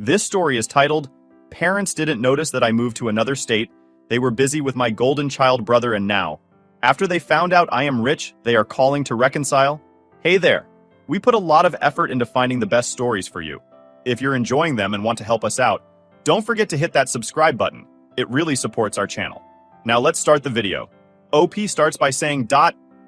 This story is titled, Parents Didn't Notice That I Moved to Another State. They were busy with my golden child brother and now, after they found out I am rich, they are calling to reconcile. Hey there. We put a lot of effort into finding the best stories for you. If you're enjoying them and want to help us out, don't forget to hit that subscribe button. It really supports our channel. Now let's start the video. OP starts by saying,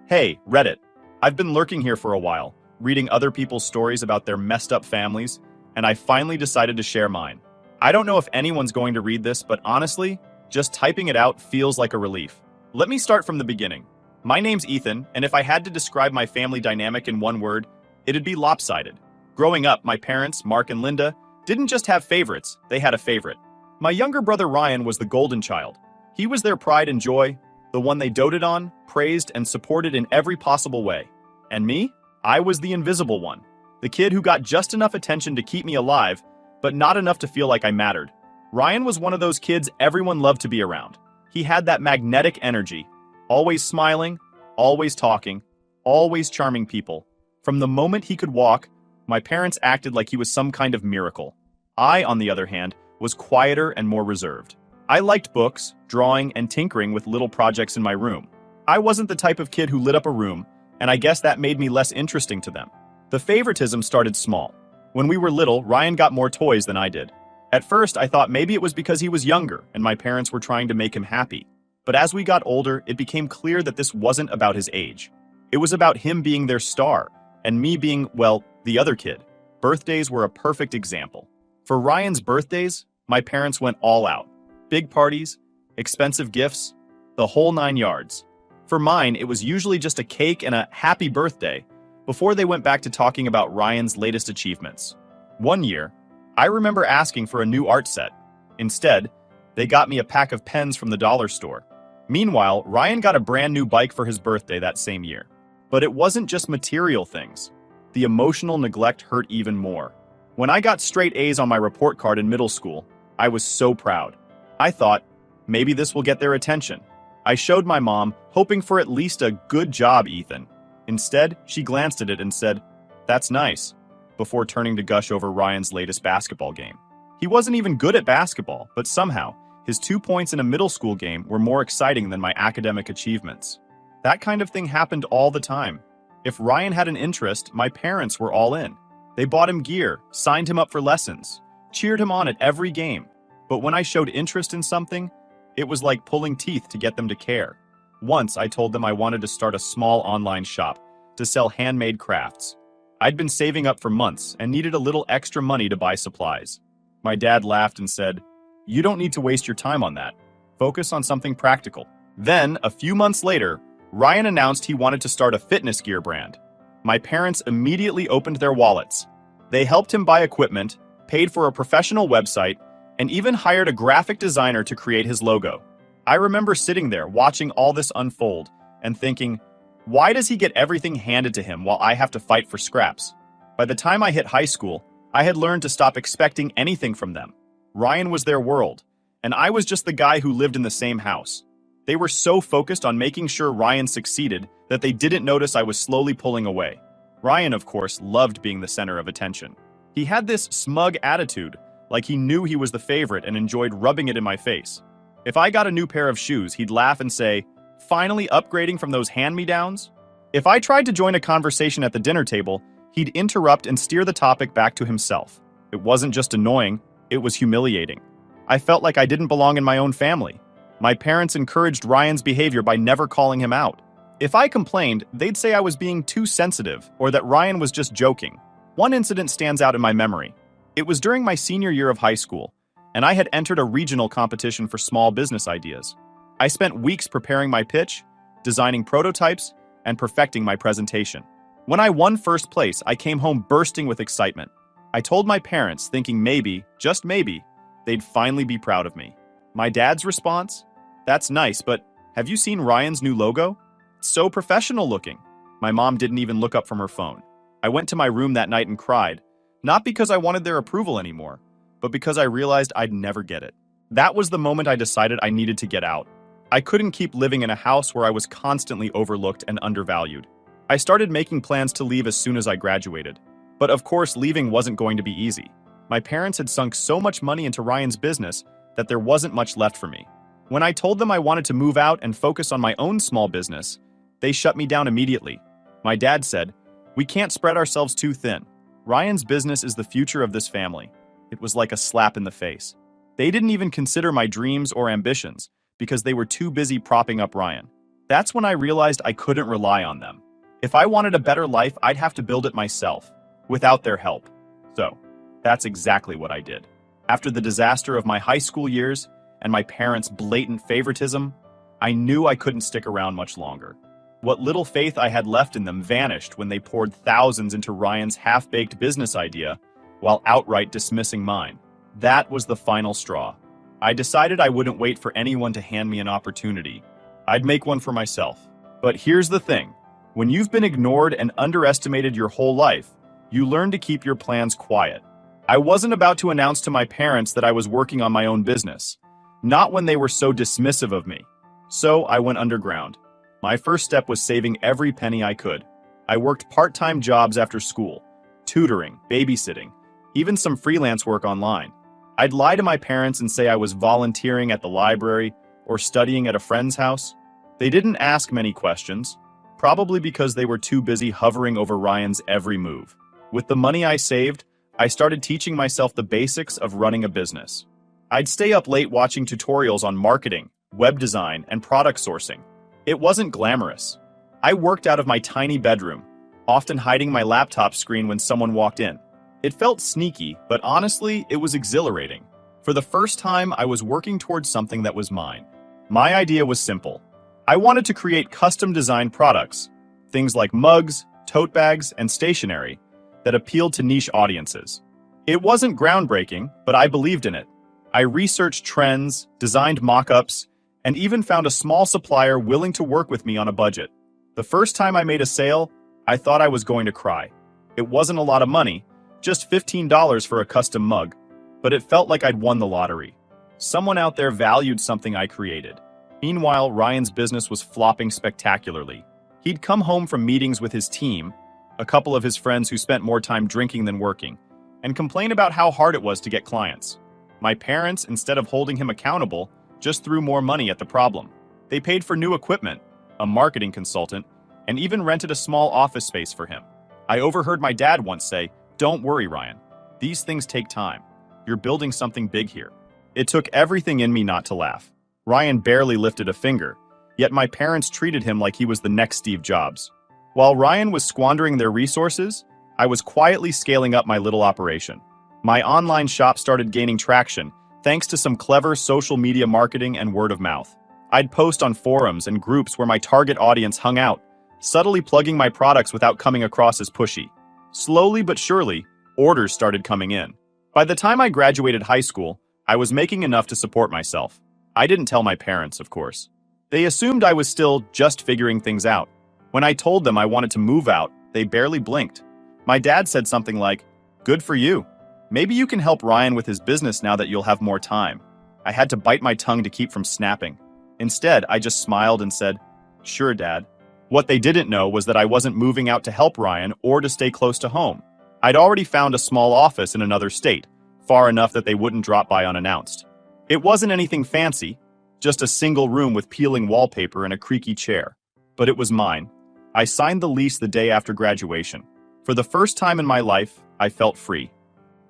Hey, Reddit. I've been lurking here for a while, reading other people's stories about their messed up families, and I finally decided to share mine. I don't know if anyone's going to read this, but honestly, just typing it out feels like a relief. Let me start from the beginning. My name's Ethan, and if I had to describe my family dynamic in one word, it'd be lopsided. Growing up, my parents, Mark and Linda, didn't just have favorites, they had a favorite. My younger brother Ryan was the golden child. He was their pride and joy, the one they doted on, praised, and supported in every possible way. And me? I was the invisible one. The kid who got just enough attention to keep me alive, but not enough to feel like I mattered. Ryan was one of those kids everyone loved to be around. He had that magnetic energy, always smiling, always talking, always charming people. From the moment he could walk, my parents acted like he was some kind of miracle. I, on the other hand, was quieter and more reserved. I liked books, drawing, and tinkering with little projects in my room. I wasn't the type of kid who lit up a room, and I guess that made me less interesting to them. The favoritism started small. When we were little, Ryan got more toys than I did. At first, I thought maybe it was because he was younger and my parents were trying to make him happy. But as we got older, it became clear that this wasn't about his age. It was about him being their star, and me being, well, the other kid. Birthdays were a perfect example. For Ryan's birthdays, my parents went all out. Big parties, expensive gifts, the whole 9 yards. For mine, it was usually just a cake and a happy birthday before they went back to talking about Ryan's latest achievements. One year, I remember asking for a new art set. Instead, they got me a pack of pens from the dollar store. Meanwhile, Ryan got a brand new bike for his birthday that same year. But it wasn't just material things. The emotional neglect hurt even more. When I got straight A's on my report card in middle school, I was so proud. I thought, maybe this will get their attention. I showed my mom, hoping for at least a good job, Ethan. Instead, she glanced at it and said, That's nice, before turning to gush over Ryan's latest basketball game. He wasn't even good at basketball, but somehow, his 2 points in a middle school game were more exciting than my academic achievements. That kind of thing happened all the time. If Ryan had an interest, my parents were all in. They bought him gear, signed him up for lessons, cheered him on at every game. But when I showed interest in something, it was like pulling teeth to get them to care. Once, I told them I wanted to start a small online shop to sell handmade crafts. I'd been saving up for months and needed a little extra money to buy supplies. My dad laughed and said, You don't need to waste your time on that. Focus on something practical. Then, a few months later, Ryan announced he wanted to start a fitness gear brand. My parents immediately opened their wallets. They helped him buy equipment, paid for a professional website, and even hired a graphic designer to create his logo. I remember sitting there watching all this unfold and thinking, why does he get everything handed to him while I have to fight for scraps? By the time I hit high school, I had learned to stop expecting anything from them. Ryan was their world, and I was just the guy who lived in the same house. They were so focused on making sure Ryan succeeded that they didn't notice I was slowly pulling away. Ryan, of course, loved being the center of attention. He had this smug attitude, like he knew he was the favorite and enjoyed rubbing it in my face. If I got a new pair of shoes, he'd laugh and say, Finally upgrading from those hand-me-downs? If I tried to join a conversation at the dinner table, he'd interrupt and steer the topic back to himself. It wasn't just annoying, it was humiliating. I felt like I didn't belong in my own family. My parents encouraged Ryan's behavior by never calling him out. If I complained, they'd say I was being too sensitive or that Ryan was just joking. One incident stands out in my memory. It was during my senior year of high school, and I had entered a regional competition for small business ideas. I spent weeks preparing my pitch, designing prototypes, and perfecting my presentation. When I won first place, I came home bursting with excitement. I told my parents, thinking maybe, just maybe, they'd finally be proud of me. My dad's response? That's nice, but have you seen Ryan's new logo? It's so professional looking. My mom didn't even look up from her phone. I went to my room that night and cried, not because I wanted their approval anymore, but because I realized I'd never get it. That was the moment I decided I needed to get out. I couldn't keep living in a house where I was constantly overlooked and undervalued. I started making plans to leave as soon as I graduated. But of course, leaving wasn't going to be easy. My parents had sunk so much money into Ryan's business that there wasn't much left for me. When I told them I wanted to move out and focus on my own small business, they shut me down immediately. My dad said, "We can't spread ourselves too thin. Ryan's business is the future of this family." It was like a slap in the face. They didn't even consider my dreams or ambitions because they were too busy propping up Ryan. That's when I realized I couldn't rely on them. If I wanted a better life, I'd have to build it myself, without their help. So, that's exactly what I did. After the disaster of my high school years and my parents' blatant favoritism, I knew I couldn't stick around much longer. What little faith I had left in them vanished when they poured thousands into Ryan's half-baked business idea while outright dismissing mine. That was the final straw. I decided I wouldn't wait for anyone to hand me an opportunity. I'd make one for myself. But here's the thing. When you've been ignored and underestimated your whole life, you learn to keep your plans quiet. I wasn't about to announce to my parents that I was working on my own business. Not when they were so dismissive of me. So I went underground. My first step was saving every penny I could. I worked part-time jobs after school, tutoring, babysitting, even some freelance work online. I'd lie to my parents and say I was volunteering at the library or studying at a friend's house. They didn't ask many questions, probably because they were too busy hovering over Ryan's every move. With the money I saved, I started teaching myself the basics of running a business. I'd stay up late watching tutorials on marketing, web design, and product sourcing. It wasn't glamorous. I worked out of my tiny bedroom, often hiding my laptop screen when someone walked in. It felt sneaky, but honestly, it was exhilarating. For the first time, I was working towards something that was mine. My idea was simple. I wanted to create custom-designed products, things like mugs, tote bags, and stationery, that appealed to niche audiences. It wasn't groundbreaking, but I believed in it. I researched trends, designed mock-ups, and even found a small supplier willing to work with me on a budget. The first time I made a sale, I thought I was going to cry. It wasn't a lot of money, just $15 for a custom mug, but it felt like I'd won the lottery. Someone out there valued something I created. Meanwhile, Ryan's business was flopping spectacularly. He'd come home from meetings with his team, a couple of his friends who spent more time drinking than working, and complain about how hard it was to get clients. My parents, instead of holding him accountable, just threw more money at the problem. They paid for new equipment, a marketing consultant, and even rented a small office space for him. I overheard my dad once say, "Don't worry, Ryan. These things take time. You're building something big here." It took everything in me not to laugh. Ryan barely lifted a finger, yet my parents treated him like he was the next Steve Jobs. While Ryan was squandering their resources, I was quietly scaling up my little operation. My online shop started gaining traction, thanks to some clever social media marketing and word of mouth. I'd post on forums and groups where my target audience hung out, subtly plugging my products without coming across as pushy. Slowly but surely, orders started coming in. By the time I graduated high school, I was making enough to support myself. I didn't tell my parents, of course. They assumed I was still just figuring things out. When I told them I wanted to move out, they barely blinked. My dad said something like, "Good for you. Maybe you can help Ryan with his business now that you'll have more time." I had to bite my tongue to keep from snapping. Instead, I just smiled and said, "Sure, Dad." What they didn't know was that I wasn't moving out to help Ryan or to stay close to home. I'd already found a small office in another state, far enough that they wouldn't drop by unannounced. It wasn't anything fancy, just a single room with peeling wallpaper and a creaky chair. But it was mine. I signed the lease the day after graduation. For the first time in my life, I felt free.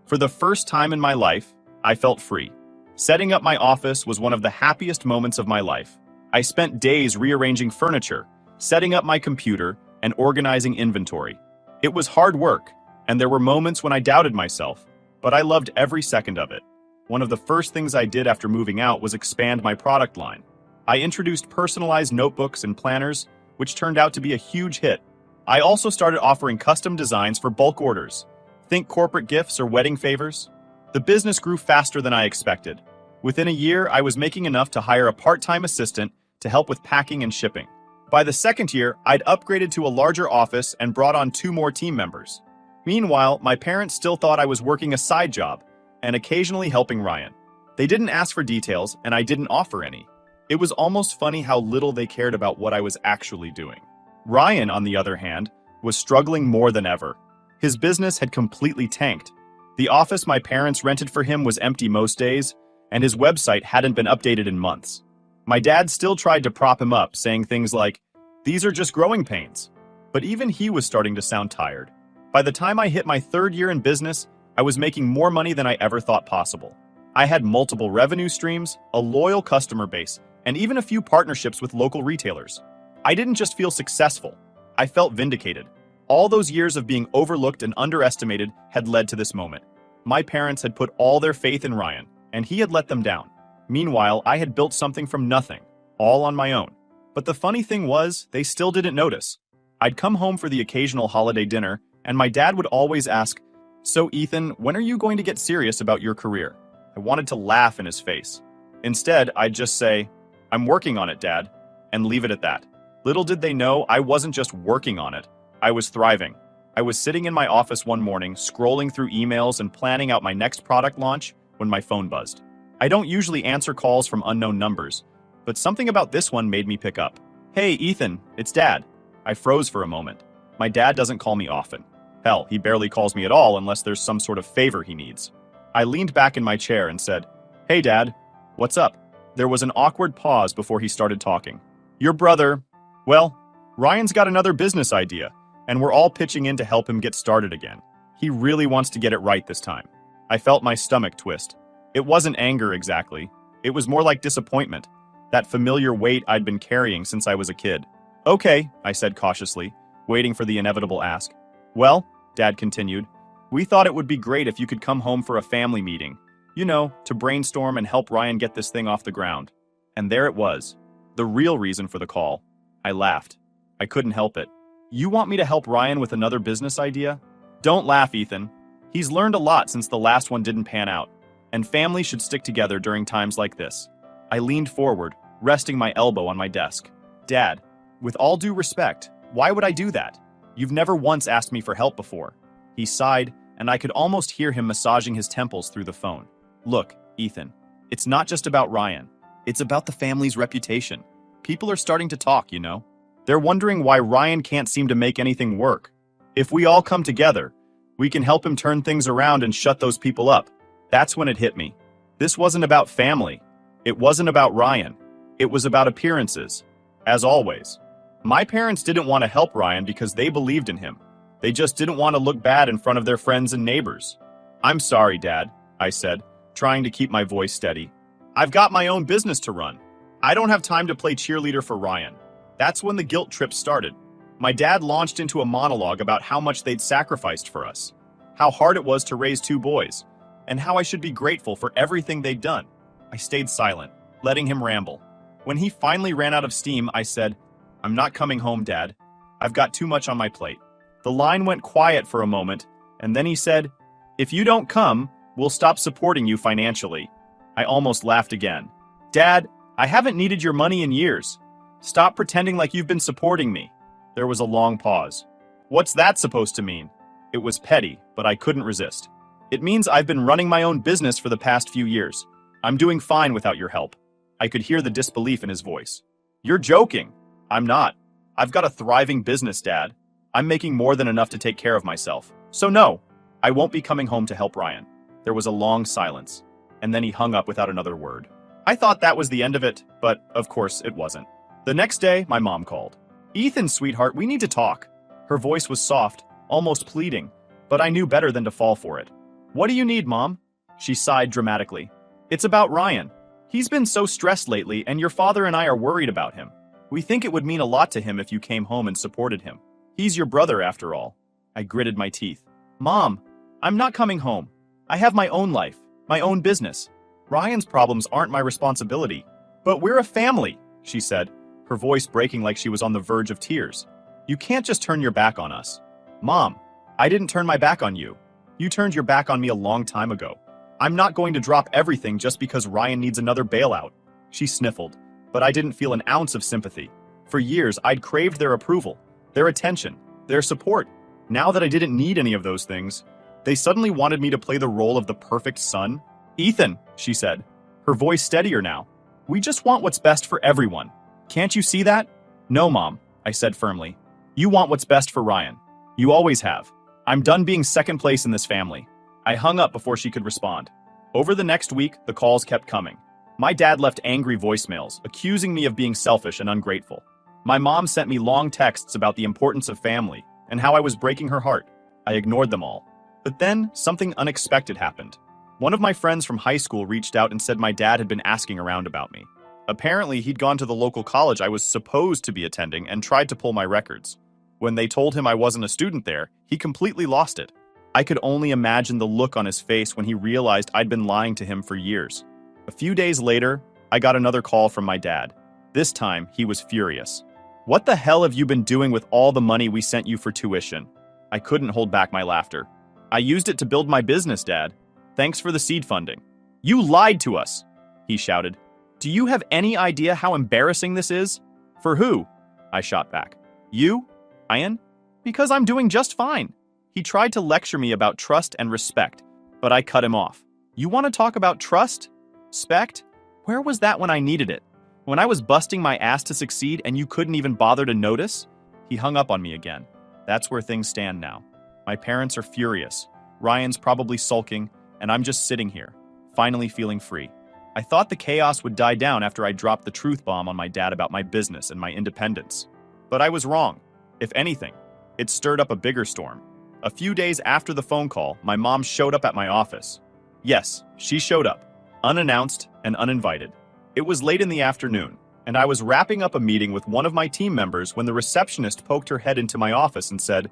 For the first time in my life, I felt free. Setting up my office was one of the happiest moments of my life. I spent days rearranging furniture, setting up my computer, and organizing inventory. It was hard work, and there were moments when I doubted myself, but I loved every second of it. One of the first things I did after moving out was expand my product line. I introduced personalized notebooks and planners, which turned out to be a huge hit. I also started offering custom designs for bulk orders. Think corporate gifts or wedding favors. The business grew faster than I expected. Within a year, I was making enough to hire a part-time assistant to help with packing and shipping. By the second year, I'd upgraded to a larger office and brought on 2 more team members. Meanwhile, my parents still thought I was working a side job and occasionally helping Ryan. They didn't ask for details, and I didn't offer any. It was almost funny how little they cared about what I was actually doing. Ryan, on the other hand, was struggling more than ever. His business had completely tanked. The office my parents rented for him was empty most days, and his website hadn't been updated in months. My dad still tried to prop him up, saying things like, "These are just growing pains." But even he was starting to sound tired. By the time I hit my third year in business, I was making more money than I ever thought possible. I had multiple revenue streams, a loyal customer base, and even a few partnerships with local retailers. I didn't just feel successful, I felt vindicated. All those years of being overlooked and underestimated had led to this moment. My parents had put all their faith in Ryan, and he had let them down. Meanwhile, I had built something from nothing, all on my own. But the funny thing was, they still didn't notice. I'd come home for the occasional holiday dinner, and my dad would always ask, "So Ethan, when are you going to get serious about your career?" I wanted to laugh in his face. Instead, I'd just say, "I'm working on it, Dad," and leave it at that. Little did they know I wasn't just working on it, I was thriving. I was sitting in my office one morning, scrolling through emails and planning out my next product launch when my phone buzzed. I don't usually answer calls from unknown numbers, but something about this one made me pick up. "Hey, Ethan, it's Dad." I froze for a moment. My dad doesn't call me often. Hell, he barely calls me at all unless there's some sort of favor he needs. I leaned back in my chair and said, "Hey, Dad, what's up?" There was an awkward pause before he started talking. "Your brother, well, Ryan's got another business idea, and we're all pitching in to help him get started again. He really wants to get it right this time." I felt my stomach twist. It wasn't anger exactly. It was more like disappointment, that familiar weight I'd been carrying since I was a kid. "Okay," I said cautiously, waiting for the inevitable ask. "Well," Dad continued, "we thought it would be great if you could come home for a family meeting. You know, to brainstorm and help Ryan get this thing off the ground." And there it was, the real reason for the call. I laughed. I couldn't help it. "You want me to help Ryan with another business idea?" "Don't laugh, Ethan. He's learned a lot since the last one didn't pan out, and families should stick together during times like this." I leaned forward, resting my elbow on my desk. "Dad, with all due respect, why would I do that? You've never once asked me for help before." He sighed, and I could almost hear him massaging his temples through the phone. "Look, Ethan, it's not just about Ryan. It's about the family's reputation. People are starting to talk, you know. They're wondering why Ryan can't seem to make anything work. If we all come together, we can help him turn things around and shut those people up." That's when it hit me. This wasn't about family. It wasn't about Ryan. It was about appearances. As always. My parents didn't want to help Ryan because they believed in him. They just didn't want to look bad in front of their friends and neighbors. "I'm sorry, Dad," I said, trying to keep my voice steady. "I've got my own business to run. I don't have time to play cheerleader for Ryan." That's when the guilt trip started. My dad launched into a monologue about how much they'd sacrificed for us, how hard it was to raise two boys, and how I should be grateful for everything they'd done. I stayed silent, letting him ramble. When he finally ran out of steam, I said, "I'm not coming home, Dad. I've got too much on my plate." The line went quiet for a moment, and then he said, "If you don't come, we'll stop supporting you financially." I almost laughed again. "Dad, I haven't needed your money in years. Stop pretending like you've been supporting me." There was a long pause. "What's that supposed to mean?" It was petty, but I couldn't resist. "It means I've been running my own business for the past few years. I'm doing fine without your help." I could hear the disbelief in his voice. "You're joking." "I'm not. I've got a thriving business, Dad. I'm making more than enough to take care of myself. So no, I won't be coming home to help Ryan." There was a long silence, and then he hung up without another word. I thought that was the end of it, but of course it wasn't. The next day, my mom called. "Ethan, sweetheart, we need to talk." Her voice was soft, almost pleading, but I knew better than to fall for it. "What do you need, Mom?" She sighed dramatically. "It's about Ryan. He's been so stressed lately, and your father and I are worried about him. We think it would mean a lot to him if you came home and supported him. He's your brother, after all." I gritted my teeth. "Mom, I'm not coming home. I have my own life, my own business. Ryan's problems aren't my responsibility." "But we're a family," she said, her voice breaking like she was on the verge of tears. "You can't just turn your back on us." "Mom, I didn't turn my back on you. You turned your back on me a long time ago. I'm not going to drop everything just because Ryan needs another bailout." She sniffled, but I didn't feel an ounce of sympathy. For years, I'd craved their approval, their attention, their support. Now that I didn't need any of those things, they suddenly wanted me to play the role of the perfect son. "Ethan," she said, her voice steadier now, "we just want what's best for everyone. Can't you see that?" "No, Mom," I said firmly. "You want what's best for Ryan. You always have. I'm done being second place in this family." I hung up before she could respond. Over the next week, the calls kept coming. My dad left angry voicemails, accusing me of being selfish and ungrateful. My mom sent me long texts about the importance of family and how I was breaking her heart. I ignored them all. But then, something unexpected happened. One of my friends from high school reached out and said my dad had been asking around about me. Apparently, he'd gone to the local college I was supposed to be attending and tried to pull my records. When they told him I wasn't a student there, he completely lost it. I could only imagine the look on his face when he realized I'd been lying to him for years. A few days later, I got another call from my dad. This time, he was furious. "What the hell have you been doing with all the money we sent you for tuition?" I couldn't hold back my laughter. "I used it to build my business, Dad. Thanks for the seed funding." "You lied to us," he shouted. "Do you have any idea how embarrassing this is?" "For who?" I shot back. "You, Ryan? Because I'm doing just fine." He tried to lecture me about trust and respect, but I cut him off. "You want to talk about trust? Respect? Where was that when I needed it? When I was busting my ass to succeed and you couldn't even bother to notice?" He hung up on me again. That's where things stand now. My parents are furious. Ryan's probably sulking, and I'm just sitting here, finally feeling free. I thought the chaos would die down after I dropped the truth bomb on my dad about my business and my independence. But I was wrong. If anything, it stirred up a bigger storm. A few days after the phone call, my mom showed up at my office. Yes, she showed up, unannounced and uninvited. It was late in the afternoon, and I was wrapping up a meeting with one of my team members when the receptionist poked her head into my office and said,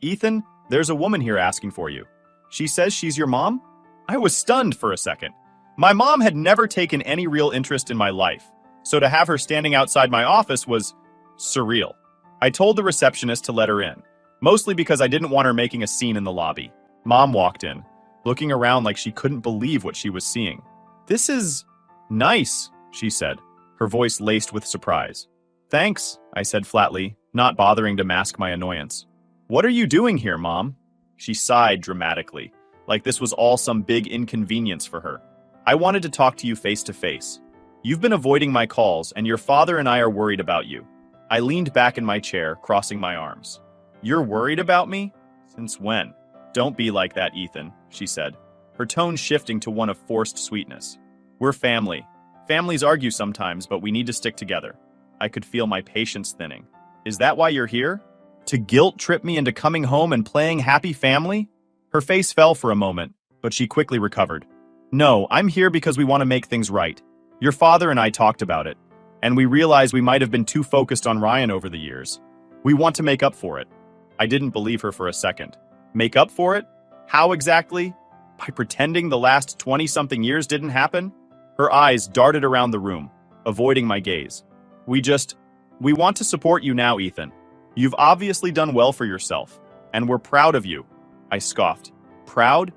Ethan, there's a woman here asking for you. She says she's your mom?" I was stunned for a second. My mom had never taken any real interest in my life, so to have her standing outside my office was surreal. I told the receptionist to let her in, mostly because I didn't want her making a scene in the lobby. Mom walked in, looking around like she couldn't believe what she was seeing. "This is nice," she said, her voice laced with surprise. "Thanks," I said flatly, not bothering to mask my annoyance. "What are you doing here, Mom?" She sighed dramatically, like this was all some big inconvenience for her. "I wanted to talk to you face to face. You've been avoiding my calls, and your father and I are worried about you." I leaned back in my chair, crossing my arms. "You're worried about me? Since when?" "Don't be like that, Ethan," she said, her tone shifting to one of forced sweetness. "We're family. Families argue sometimes, but we need to stick together." I could feel my patience thinning. "Is that why you're here? To guilt trip me into coming home and playing happy family?" Her face fell for a moment, but she quickly recovered. "No, I'm here because we want to make things right. Your father and I talked about it, and we realized we might have been too focused on Ryan over the years. We want to make up for it." I didn't believe her for a second. Make up for it? How exactly? By pretending the last 20-something years didn't happen? Her eyes darted around the room, avoiding my gaze. We want to support you now, Ethan. You've obviously done well for yourself, and we're proud of you." I scoffed. "Proud?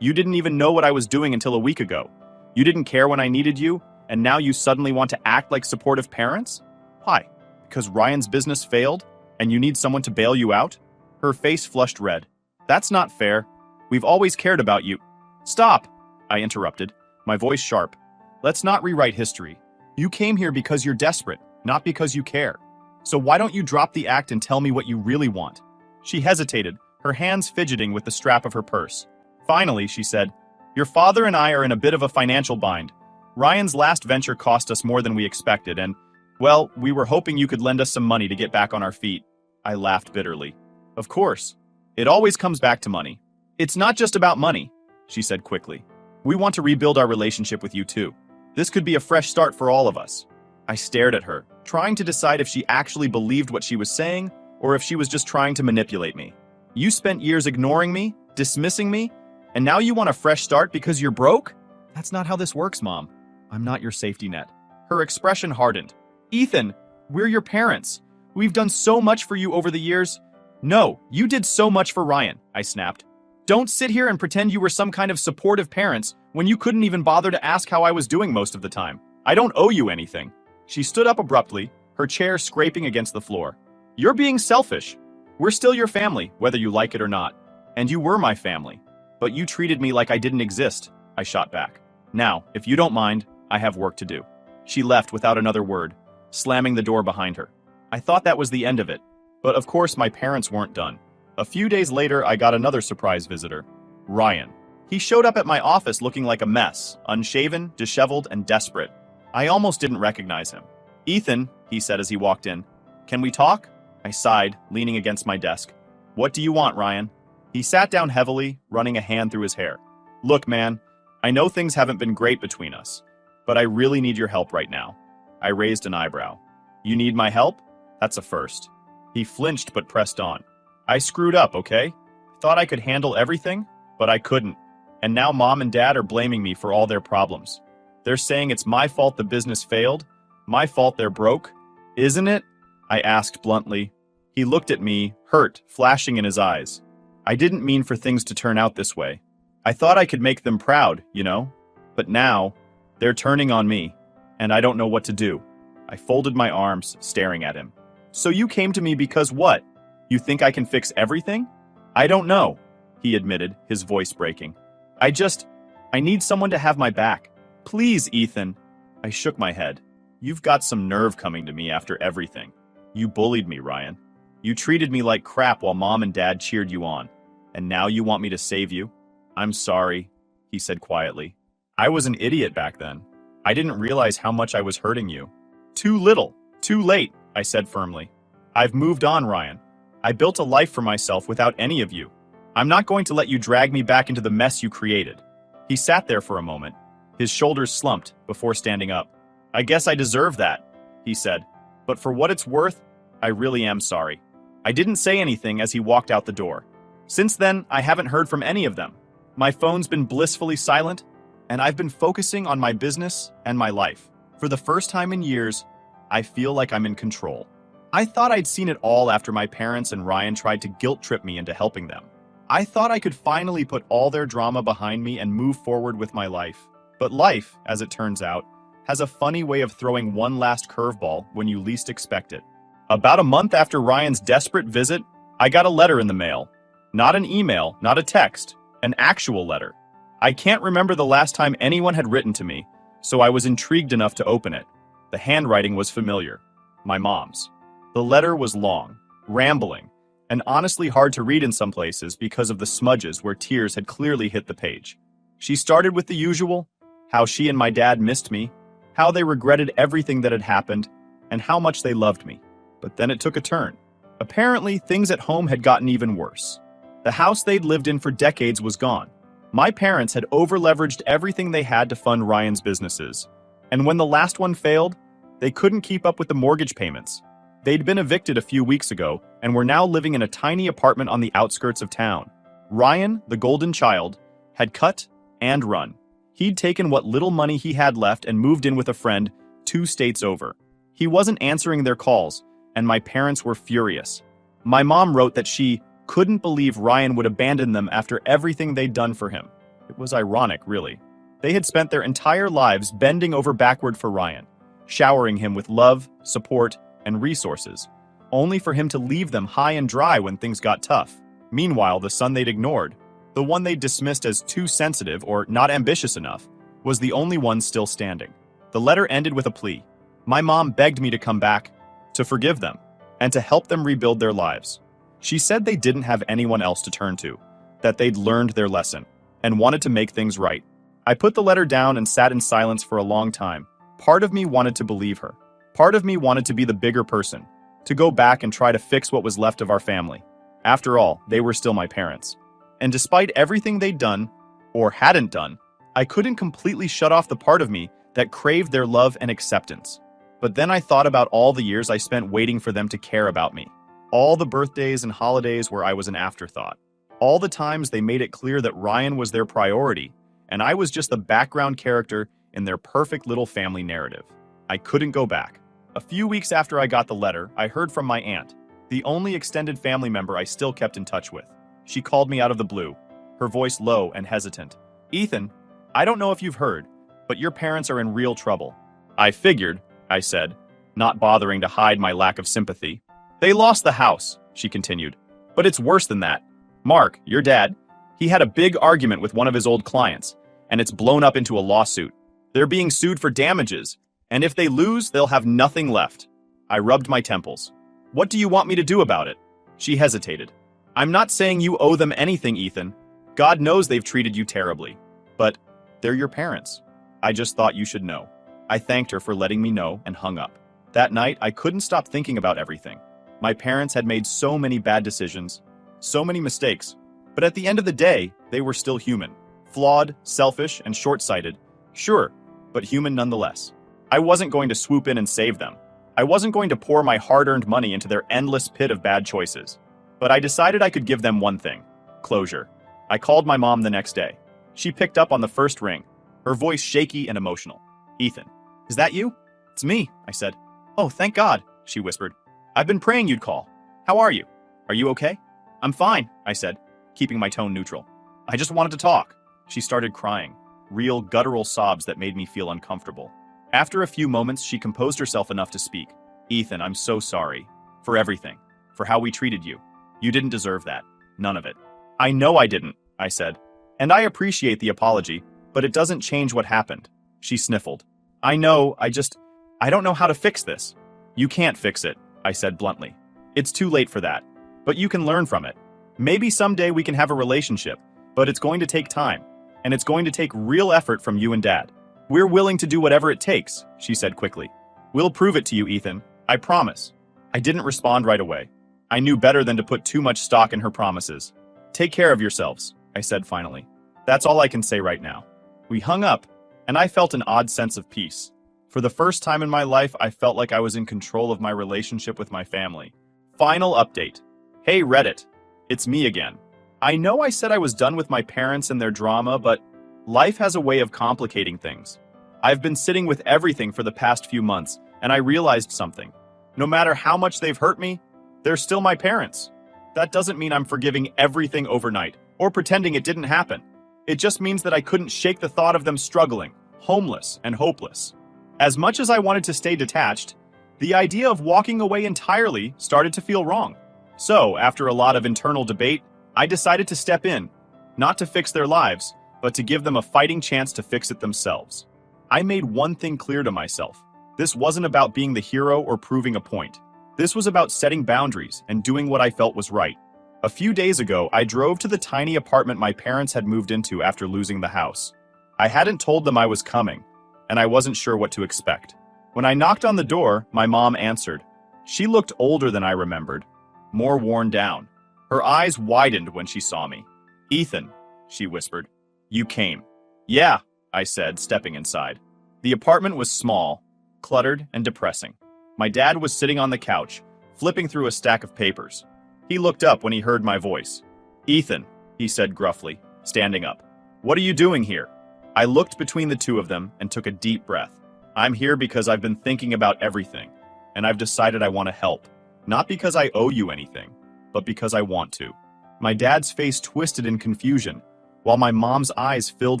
You didn't even know what I was doing until a week ago. You didn't care when I needed you, and now you suddenly want to act like supportive parents? Why? Because Ryan's business failed, and you need someone to bail you out?" Her face flushed red. "That's not fair. We've always cared about you." "Stop!" I interrupted, my voice sharp. "Let's not rewrite history. You came here because you're desperate, not because you care. So why don't you drop the act and tell me what you really want?" She hesitated, her hands fidgeting with the strap of her purse. Finally, she said, "Your father and I are in a bit of a financial bind. Ryan's last venture cost us more than we expected, and, well, we were hoping you could lend us some money to get back on our feet." I laughed bitterly. "Of course. It always comes back to money." "It's not just about money," she said quickly. "We want to rebuild our relationship with you too. This could be a fresh start for all of us." I stared at her, trying to decide if she actually believed what she was saying, or if she was just trying to manipulate me. "You spent years ignoring me, dismissing me, and now you want a fresh start because you're broke? That's not how this works, Mom. I'm not your safety net." Her expression hardened. "Ethan, we're your parents. We've done so much for you over the years." "No, you did so much for Ryan," I snapped. "Don't sit here and pretend you were some kind of supportive parents when you couldn't even bother to ask how I was doing most of the time. I don't owe you anything." She stood up abruptly, her chair scraping against the floor. "You're being selfish. We're still your family, whether you like it or not. And you were my family. But you treated me like I didn't exist," I shot back. "Now, if you don't mind, I have work to do." She left without another word, slamming the door behind her. I thought that was the end of it. But of course my parents weren't done. A few days later, I got another surprise visitor. Ryan. He showed up at my office looking like a mess, unshaven, disheveled, and desperate. I almost didn't recognize him. "Ethan," he said as he walked in. "Can we talk?" I sighed, leaning against my desk. "What do you want, Ryan?" He sat down heavily, running a hand through his hair. "Look, man, I know things haven't been great between us, but I really need your help right now." I raised an eyebrow. "You need my help? That's a first." He flinched but pressed on. "I screwed up, okay? Thought I could handle everything, but I couldn't. And now Mom and Dad are blaming me for all their problems. They're saying it's my fault the business failed, my fault they're broke. Isn't it?" I asked bluntly. He looked at me, hurt, flashing in his eyes. "I didn't mean for things to turn out this way. I thought I could make them proud, you know? But now, they're turning on me, and I don't know what to do." I folded my arms, staring at him. "So you came to me because what? You think I can fix everything?" "I don't know," he admitted, his voice breaking. I need someone to have my back. Please, Ethan." I shook my head. "You've got some nerve coming to me after everything. You bullied me, Ryan. You treated me like crap while Mom and Dad cheered you on. And now you want me to save you?" "I'm sorry," he said quietly. "I was an idiot back then. I didn't realize how much I was hurting you." "Too little, too late," I said firmly. "I've moved on, Ryan. I built a life for myself without any of you. I'm not going to let you drag me back into the mess you created." He sat there for a moment, his shoulders slumped before standing up. "I guess I deserve that," he said. "But for what it's worth, I really am sorry." I didn't say anything as he walked out the door. Since then, I haven't heard from any of them. My phone's been blissfully silent, and I've been focusing on my business and my life. For the first time in years, I feel like I'm in control. I thought I'd seen it all after my parents and Ryan tried to guilt-trip me into helping them. I thought I could finally put all their drama behind me and move forward with my life. But life, as it turns out, has a funny way of throwing one last curveball when you least expect it. About a month after Ryan's desperate visit, I got a letter in the mail. Not an email, not a text, an actual letter. I can't remember the last time anyone had written to me, so I was intrigued enough to open it. The handwriting was familiar. My mom's. The letter was long, rambling, and honestly hard to read in some places because of the smudges where tears had clearly hit the page. She started with the usual, how she and my dad missed me, how they regretted everything that had happened, and how much they loved me. But then it took a turn. Apparently, things at home had gotten even worse. The house they'd lived in for decades was gone. My parents had over-leveraged everything they had to fund Ryan's businesses. And when the last one failed, they couldn't keep up with the mortgage payments. They'd been evicted a few weeks ago and were now living in a tiny apartment on the outskirts of town. Ryan, the golden child, had cut and run. He'd taken what little money he had left and moved in with a friend 2 states over. He wasn't answering their calls, and my parents were furious. My mom wrote that she couldn't believe Ryan would abandon them after everything they'd done for him. It was ironic, really. They had spent their entire lives bending over backward for Ryan, showering him with love, support, and resources, only for him to leave them high and dry when things got tough. Meanwhile, the son they'd ignored, the one they dismissed as too sensitive or not ambitious enough, was the only one still standing. The letter ended with a plea. My mom begged me to come back, to forgive them, and to help them rebuild their lives. She said they didn't have anyone else to turn to, that they'd learned their lesson, and wanted to make things right. I put the letter down and sat in silence for a long time. Part of me wanted to believe her. Part of me wanted to be the bigger person, to go back and try to fix what was left of our family. After all, they were still my parents. And despite everything they'd done, or hadn't done, I couldn't completely shut off the part of me that craved their love and acceptance. But then I thought about all the years I spent waiting for them to care about me. All the birthdays and holidays where I was an afterthought. All the times they made it clear that Ryan was their priority, and I was just the background character in their perfect little family narrative. I couldn't go back. A few weeks after I got the letter, I heard from my aunt, the only extended family member I still kept in touch with. She called me out of the blue, her voice low and hesitant. "Ethan, I don't know if you've heard, but your parents are in real trouble." "I figured," I said, not bothering to hide my lack of sympathy. "They lost the house," she continued. "But it's worse than that. Mark, your dad, he had a big argument with one of his old clients, and it's blown up into a lawsuit. They're being sued for damages, and if they lose, they'll have nothing left." I rubbed my temples. "What do you want me to do about it?" She hesitated. "I'm not saying you owe them anything, Ethan. God knows they've treated you terribly. But they're your parents. I just thought you should know. I thanked her for letting me know and hung up. That night, I couldn't stop thinking about everything. My parents had made so many bad decisions, so many mistakes, but at the end of the day, they were still human. Flawed, selfish, and short-sighted. Sure, but human nonetheless. I wasn't going to swoop in and save them. I wasn't going to pour my hard-earned money into their endless pit of bad choices. But I decided I could give them one thing: closure. I called my mom the next day. She picked up on the first ring, her voice shaky and emotional. "Ethan, is that you?" "It's me," I said. "Oh, thank God," she whispered. "I've been praying you'd call. How are you? Are you okay?" "I'm fine," I said, keeping my tone neutral. "I just wanted to talk." She started crying, real guttural sobs that made me feel uncomfortable. After a few moments, she composed herself enough to speak. "Ethan, I'm so sorry. For everything. For how we treated you. You didn't deserve that. None of it." "I know I didn't," I said. "And I appreciate the apology, but it doesn't change what happened." She sniffled. "I know, I don't know how to fix this." "You can't fix it," I said bluntly. "It's too late for that. But you can learn from it. Maybe someday we can have a relationship, but it's going to take time, and it's going to take real effort from you and Dad. We're willing to do whatever it takes," she said quickly. "We'll prove it to you, Ethan. I promise." I didn't respond right away. I knew better than to put too much stock in her promises. "Take care of yourselves," I said finally. "That's all I can say right now." We hung up, and I felt an odd sense of peace. For the first time in my life, I felt like I was in control of my relationship with my family. Final update. Hey Reddit, it's me again. I know I said I was done with my parents and their drama, but life has a way of complicating things. I've been sitting with everything for the past few months, and I realized something. No matter how much they've hurt me, they're still my parents. That doesn't mean I'm forgiving everything overnight, or pretending it didn't happen. It just means that I couldn't shake the thought of them struggling, homeless, and hopeless. As much as I wanted to stay detached, the idea of walking away entirely started to feel wrong. So, after a lot of internal debate, I decided to step in, not to fix their lives, but to give them a fighting chance to fix it themselves. I made one thing clear to myself. This wasn't about being the hero or proving a point. This was about setting boundaries and doing what I felt was right. A few days ago, I drove to the tiny apartment my parents had moved into after losing the house. I hadn't told them I was coming, and I wasn't sure what to expect. When I knocked on the door, my mom answered. She looked older than I remembered, more worn down. Her eyes widened when she saw me. "Ethan," she whispered. "You came." "Yeah," I said, stepping inside. The apartment was small, cluttered, and depressing. My dad was sitting on the couch, flipping through a stack of papers. He looked up when he heard my voice. "Ethan," he said gruffly, standing up. "What are you doing here?" I looked between the two of them and took a deep breath. "I'm here because I've been thinking about everything, and I've decided I want to help. Not because I owe you anything, but because I want to." My dad's face twisted in confusion, while my mom's eyes filled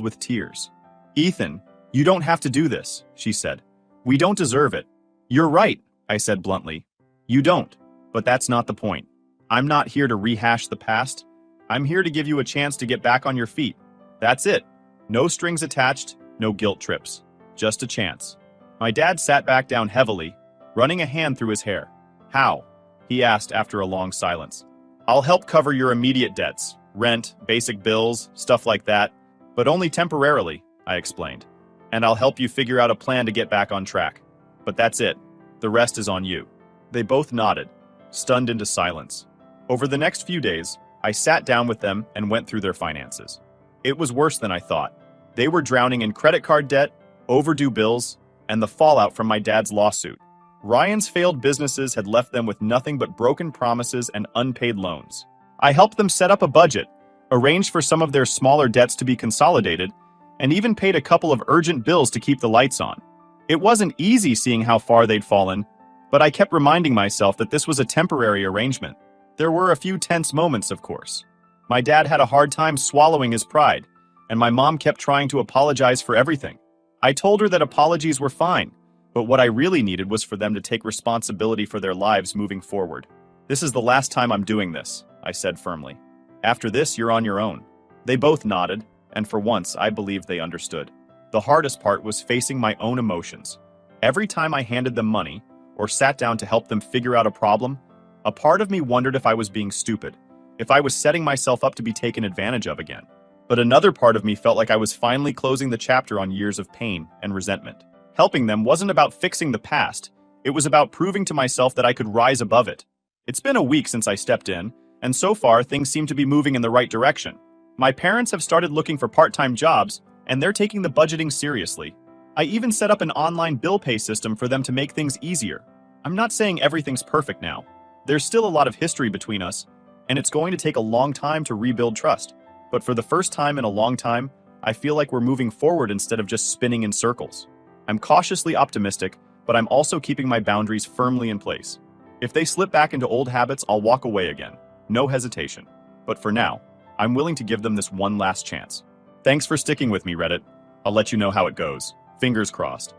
with tears. "Ethan, you don't have to do this," she said. "We don't deserve it." "You're right," I said bluntly. "You don't, but that's not the point. I'm not here to rehash the past. I'm here to give you a chance to get back on your feet. That's it. No strings attached, no guilt trips. Just a chance." My dad sat back down heavily, running a hand through his hair. "How?" he asked after a long silence. "I'll help cover your immediate debts, rent, basic bills, stuff like that, but only temporarily," I explained. "And I'll help you figure out a plan to get back on track. But that's it. The rest is on you." They both nodded, stunned into silence. Over the next few days, I sat down with them and went through their finances. It was worse than I thought. They were drowning in credit card debt, overdue bills, and the fallout from my dad's lawsuit. Ryan's failed businesses had left them with nothing but broken promises and unpaid loans. I helped them set up a budget, arranged for some of their smaller debts to be consolidated, and even paid a couple of urgent bills to keep the lights on. It wasn't easy seeing how far they'd fallen, but I kept reminding myself that this was a temporary arrangement. There were a few tense moments, of course. My dad had a hard time swallowing his pride, and my mom kept trying to apologize for everything. I told her that apologies were fine, but what I really needed was for them to take responsibility for their lives moving forward. "This is the last time I'm doing this," I said firmly. "After this, you're on your own." They both nodded, and for once, I believed they understood. The hardest part was facing my own emotions. Every time I handed them money, or sat down to help them figure out a problem, a part of me wondered if I was being stupid, if I was setting myself up to be taken advantage of again. But another part of me felt like I was finally closing the chapter on years of pain and resentment. Helping them wasn't about fixing the past, it was about proving to myself that I could rise above it. It's been a week since I stepped in, and so far things seem to be moving in the right direction. My parents have started looking for part-time jobs, and they're taking the budgeting seriously. I even set up an online bill pay system for them to make things easier. I'm not saying everything's perfect now. There's still a lot of history between us, and it's going to take a long time to rebuild trust. But for the first time in a long time, I feel like we're moving forward instead of just spinning in circles. I'm cautiously optimistic, but I'm also keeping my boundaries firmly in place. If they slip back into old habits, I'll walk away again. No hesitation. But for now, I'm willing to give them this one last chance. Thanks for sticking with me, Reddit. I'll let you know how it goes. Fingers crossed.